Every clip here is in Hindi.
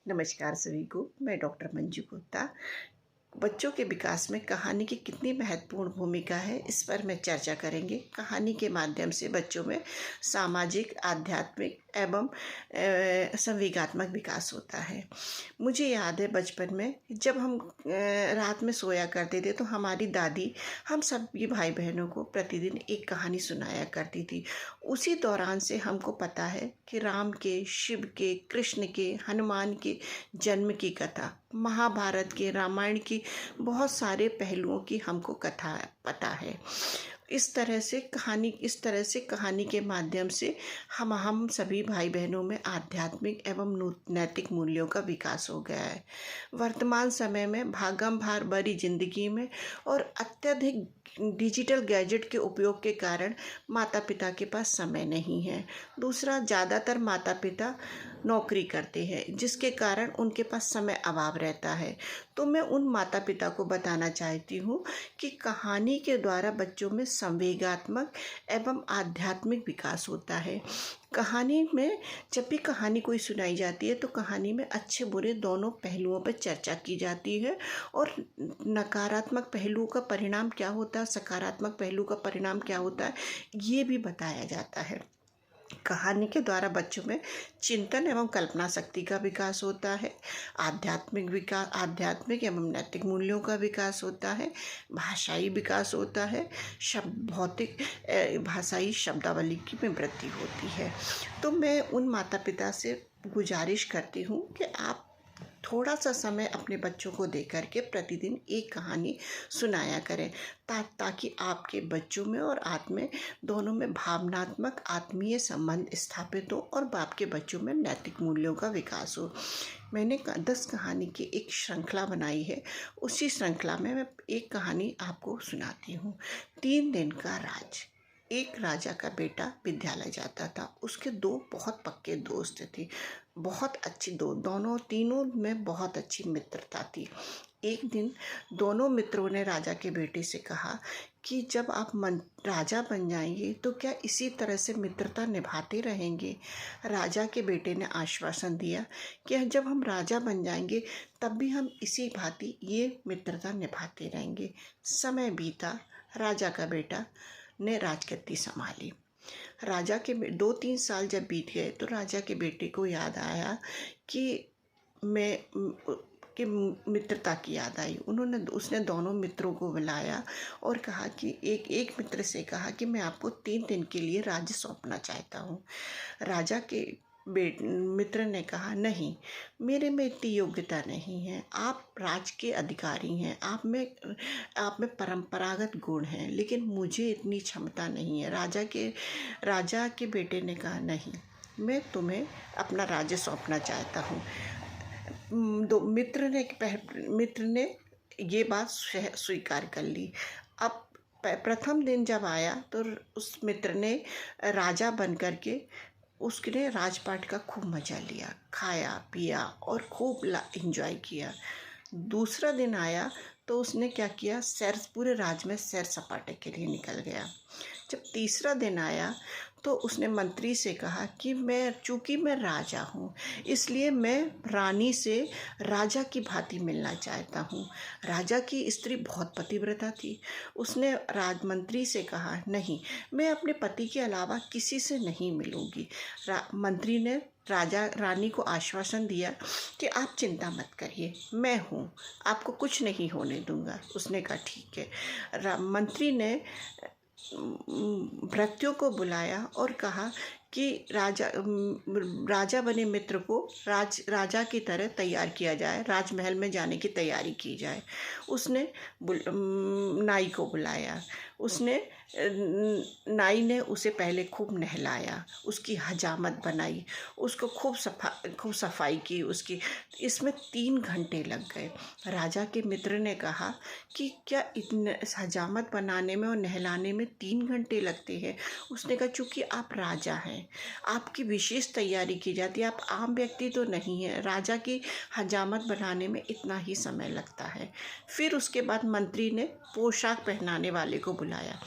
नमस्कार सभी को। मैं डॉक्टर मंजू गुप्ता। बच्चों के विकास में कहानी की कितनी महत्वपूर्ण भूमिका है, इस पर मैं चर्चा करेंगे। कहानी के माध्यम से बच्चों में सामाजिक, आध्यात्मिक एवं संवेगात्मक विकास होता है। मुझे याद है बचपन में जब हम रात में सोया करते थे तो हमारी दादी हम सभी भाई बहनों को प्रतिदिन एक कहानी सुनाया करती थी। उसी दौरान से हमको पता है कि राम के, शिव के, कृष्ण के, हनुमान के जन्म की कथा, महाभारत के, रामायण की बहुत सारे पहलुओं की हमको कथा पता है। इस तरह से कहानी के माध्यम से हम सभी भाई बहनों में आध्यात्मिक एवं नैतिक मूल्यों का विकास हो गया है। वर्तमान समय में भागम भार भरी जिंदगी में और अत्यधिक डिजिटल गैजेट के उपयोग के कारण माता पिता के पास समय नहीं है। दूसरा, ज़्यादातर माता पिता नौकरी करते हैं, जिसके कारण उनके पास समय अभाव रहता है। तो मैं उन माता पिता को बताना चाहती हूँ कि कहानी के द्वारा बच्चों में संवेगात्मक एवं आध्यात्मिक विकास होता है। कहानी में जब भी कहानी कोई सुनाई जाती है तो कहानी में अच्छे बुरे दोनों पहलुओं पर चर्चा की जाती है और नकारात्मक पहलू का परिणाम क्या होता है, सकारात्मक पहलू का परिणाम क्या होता है, ये भी बताया जाता है। कहानी के द्वारा बच्चों में चिंतन एवं कल्पना शक्ति का विकास होता है। आध्यात्मिक एवं नैतिक मूल्यों का विकास होता है। भाषाई विकास होता है। भाषाई शब्दावली की में वृद्धि होती है। तो मैं उन माता पिता से गुजारिश करती हूँ कि आप थोड़ा सा समय अपने बच्चों को दे करके प्रतिदिन एक कहानी सुनाया करें, ताकि आपके बच्चों में और आप में दोनों में भावनात्मक आत्मीय संबंध स्थापित हो और आपके बच्चों में नैतिक मूल्यों का विकास हो। मैंने 10 कहानी की एक श्रृंखला बनाई है। उसी श्रृंखला में मैं एक कहानी आपको सुनाती हूँ। 3 दिन का राज। एक राजा का बेटा विद्यालय जाता था। उसके 2 बहुत पक्के दोस्त थे, बहुत अच्छी तीनों में बहुत अच्छी मित्रता थी। एक दिन दोनों मित्रों ने राजा के बेटे से कहा कि जब आप राजा बन जाएंगे तो क्या इसी तरह से मित्रता निभाते रहेंगे। राजा के बेटे ने आश्वासन दिया कि जब हम राजा बन जाएंगे तब भी हम इसी भांति ये मित्रता निभाते रहेंगे। समय बीता, राजा का बेटा ने राजगद्दी संभाली। राजा के 2-3 साल जब बीत गए तो राजा के बेटे को याद आया कि मित्रता की याद आई। उसने दोनों मित्रों को बुलाया और कहा कि एक मित्र से कहा कि मैं आपको 3 दिन के लिए राज्य सौंपना चाहता हूँ। राजा के मित्र ने कहा, नहीं, मेरे में इतनी योग्यता नहीं है। आप राज के अधिकारी हैं, आप में परंपरागत गुण हैं, लेकिन मुझे इतनी क्षमता नहीं है। राजा के बेटे ने कहा, नहीं, मैं तुम्हें अपना राज्य सौंपना चाहता हूँ। मित्र ने ये बात स्वीकार कर ली। अब प्रथम दिन जब आया तो उस मित्र ने राजा बन करके उसने राजपाट का खूब मजा लिया, खाया पिया और खूब एंजॉय किया। दूसरा दिन आया तो उसने क्या किया, पूरे राज में सैर सपाटे के लिए निकल गया। जब तीसरा दिन आया तो उसने मंत्री से कहा कि चूँकि मैं राजा हूँ, इसलिए मैं रानी से राजा की भांति मिलना चाहता हूँ। राजा की स्त्री बहुत पतिव्रता थी। उसने मंत्री से कहा, नहीं, मैं अपने पति के अलावा किसी से नहीं मिलूंगी। मंत्री ने रानी को आश्वासन दिया कि आप चिंता मत करिए, मैं हूँ, आपको कुछ नहीं होने दूंगा। उसने कहा, ठीक है। मंत्री ने भृत्यों को बुलाया और कहा कि राजा बने मित्र को राजा की तरह तैयार किया जाए, राजमहल में जाने की तैयारी की जाए। उसने नाई को बुलाया। नाई ने उसे पहले खूब नहलाया, उसकी हजामत बनाई, उसको खूब सफाई की उसकी। इसमें 3 घंटे लग गए। राजा के मित्र ने कहा कि क्या इतने हजामत बनाने में और नहलाने में 3 घंटे लगते हैं। उसने कहा, चूँकि आप राजा हैं, आपकी विशेष तैयारी की जाती है, आप आम व्यक्ति तो नहीं है, राजा की हजामत बनाने में इतना ही समय लगता है। फिर उसके बाद मंत्री ने पोशाक पहनाने वाले को बुलाया।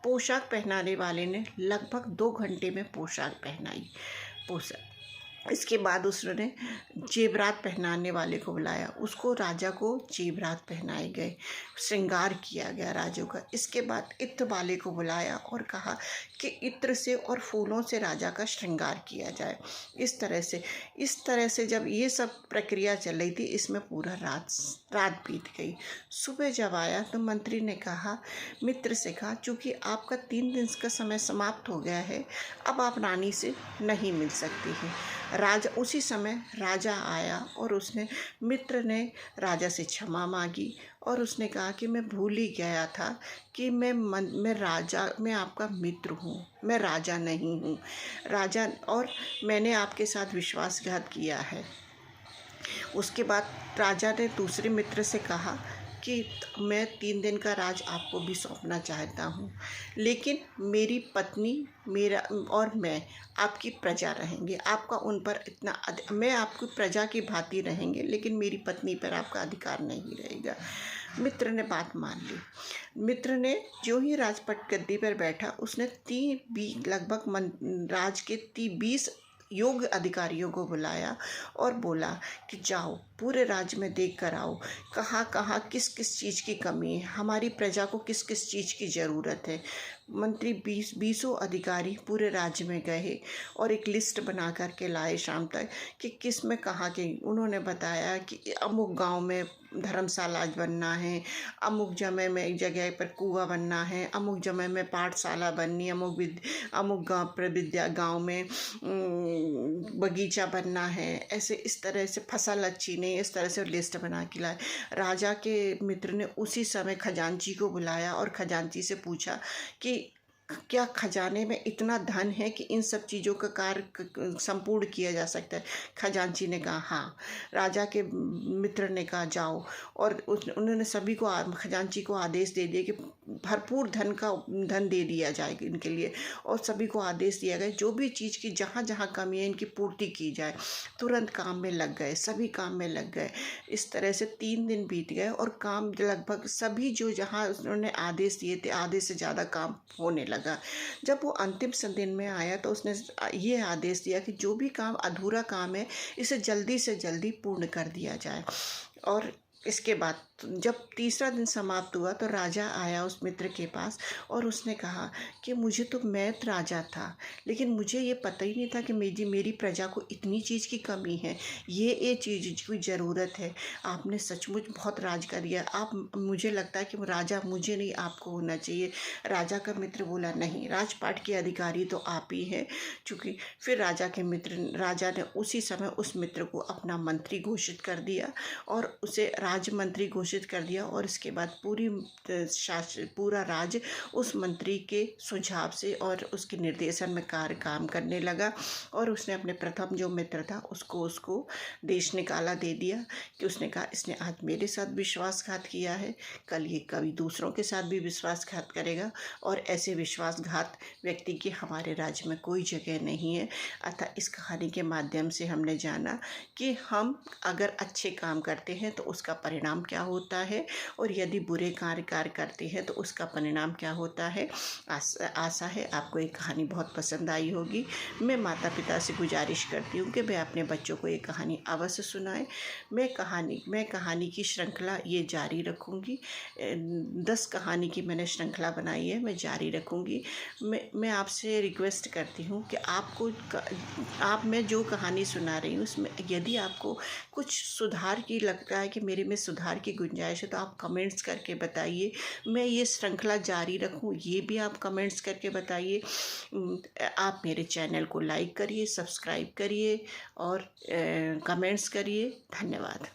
पोशाक पहनाने वाले ने लगभग 2 घंटे में पोशाक पहनाई। इसके बाद उसने जेवरात पहनाने वाले को बुलाया, उसको राजा को जेवरात पहनाए गए, श्रृंगार किया गया राजों का। इसके बाद इत्र वाले को बुलाया और कहा कि इत्र से और फूलों से राजा का श्रृंगार किया जाए। इस तरह से जब ये सब प्रक्रिया चल रही थी, इसमें पूरा रात बीत गई। सुबह जब आया तो मंत्री ने कहा, मित्र से कहा, चूँकि आपका 3 दिन का समय समाप्त हो गया है, अब आप रानी से नहीं मिल सकती हैं। उसी समय राजा आया और मित्र ने राजा से क्षमा मांगी और उसने कहा कि मैं भूल ही गया था कि मैं आपका मित्र हूँ, मैं राजा नहीं हूँ राजा, और मैंने आपके साथ विश्वासघात किया है। उसके बाद राजा ने दूसरे मित्र से कहा कि मैं 3 दिन का राज आपको भी सौंपना चाहता हूँ, लेकिन मेरी पत्नी मेरा और मैं आपकी प्रजा रहेंगे, आपका उन पर मैं आपकी प्रजा की भांति रहेंगे, लेकिन मेरी पत्नी पर आपका अधिकार नहीं रहेगा। मित्र ने बात मान ली। मित्र ने जो ही राजपट गद्दी पर बैठा, उसने लगभग राज के 20 योग्य अधिकारियों को बुलाया और बोला कि जाओ पूरे राज्य में देख कर आओ, कहाँ कहाँ किस किस चीज़ की कमी है, हमारी प्रजा को किस किस चीज़ की ज़रूरत है। मंत्री 20 अधिकारी पूरे राज्य में गए और एक लिस्ट बना कर के लाए शाम तक कि किस में कहाँ के। उन्होंने बताया कि अमुक गांव में धर्मशाला बनना है, अमुक जगह में एक जगह पर कुआं बनना है, अमुक जगह में पाठशाला बननी, अमुक गांव में बगीचा बनना है। ऐसे इस तरह से फसल अच्छी नहीं, इस तरह से लिस्ट बना के लाए। राजा के मित्र ने उसी समय खजांची को बुलाया और खजांची से पूछा कि क्या खजाने में इतना धन है कि इन सब चीज़ों का कार्य संपूर्ण किया जा सकता है। खजांची ने कहा हाँ। राजा के मित्र ने कहा जाओ, और उन्होंने सभी को खजांची को आदेश दे दिया कि भरपूर धन दे दिया जाए इनके लिए, और सभी को आदेश दिया गया जो भी चीज़ की जहाँ जहाँ कमी है इनकी पूर्ति की जाए। तुरंत काम में लग गए, सभी काम में लग गए। इस तरह से 3 दिन बीत गए और काम लगभग सभी जो जहाँ उन्होंने आदेश दिए थे, आधे से ज़्यादा काम होने लगा। जब वो अंतिम दिन में आया तो उसने ये आदेश दिया कि जो भी काम अधूरा काम है, इसे जल्दी से जल्दी पूर्ण कर दिया जाए। और इसके बाद जब तीसरा दिन समाप्त हुआ तो राजा आया उस मित्र के पास और उसने कहा कि मैं तो राजा था, लेकिन मुझे ये पता ही नहीं था कि मेरी प्रजा को इतनी चीज़ की कमी है, ये चीज़ की ज़रूरत है। आपने सचमुच बहुत राज कर दिया। मुझे लगता है कि राजा मुझे नहीं, आपको होना चाहिए। राजा का मित्र बोला नहीं, राजपाट के अधिकारी तो आप ही हैं। चूँकि फिर राजा ने उसी समय उस मित्र को अपना मंत्री घोषित कर दिया और उसे राजमंत्री घोषित कर दिया। और इसके बाद पूरा राज्य उस मंत्री के सुझाव से और उसके निर्देशन में काम करने लगा। और उसने अपने प्रथम जो मित्र था उसको देश निकाला दे दिया कि उसने कहा इसने आज मेरे साथ विश्वासघात किया है, कल ये कभी दूसरों के साथ भी विश्वासघात करेगा, और ऐसे विश्वासघात व्यक्ति की हमारे राज्य में कोई जगह नहीं है। अतः इस कहानी के माध्यम से हमने जाना कि हम अगर अच्छे काम करते हैं तो उसका परिणाम क्या होता है, और यदि बुरे कार्य करते हैं तो उसका परिणाम क्या होता है। आशा है आपको ये कहानी बहुत पसंद आई होगी। मैं माता पिता से गुजारिश करती हूँ कि वे अपने बच्चों को ये कहानी अवश्य सुनाएं। मैं कहानी की श्रृंखला ये जारी रखूँगी। 10 कहानी की मैंने श्रृंखला बनाई है, मैं जारी रखूँगी। मैं आपसे रिक्वेस्ट करती हूँ कि मैं जो कहानी सुना रही हूँ उसमें यदि आपको कुछ सुधार की लगता है कि मेरे में सुधार की गुंजाइश है तो आप कमेंट्स करके बताइए। मैं ये श्रृंखला जारी रखूं, ये भी आप कमेंट्स करके बताइए। आप मेरे चैनल को लाइक करिए, सब्सक्राइब करिए और कमेंट्स करिए। धन्यवाद।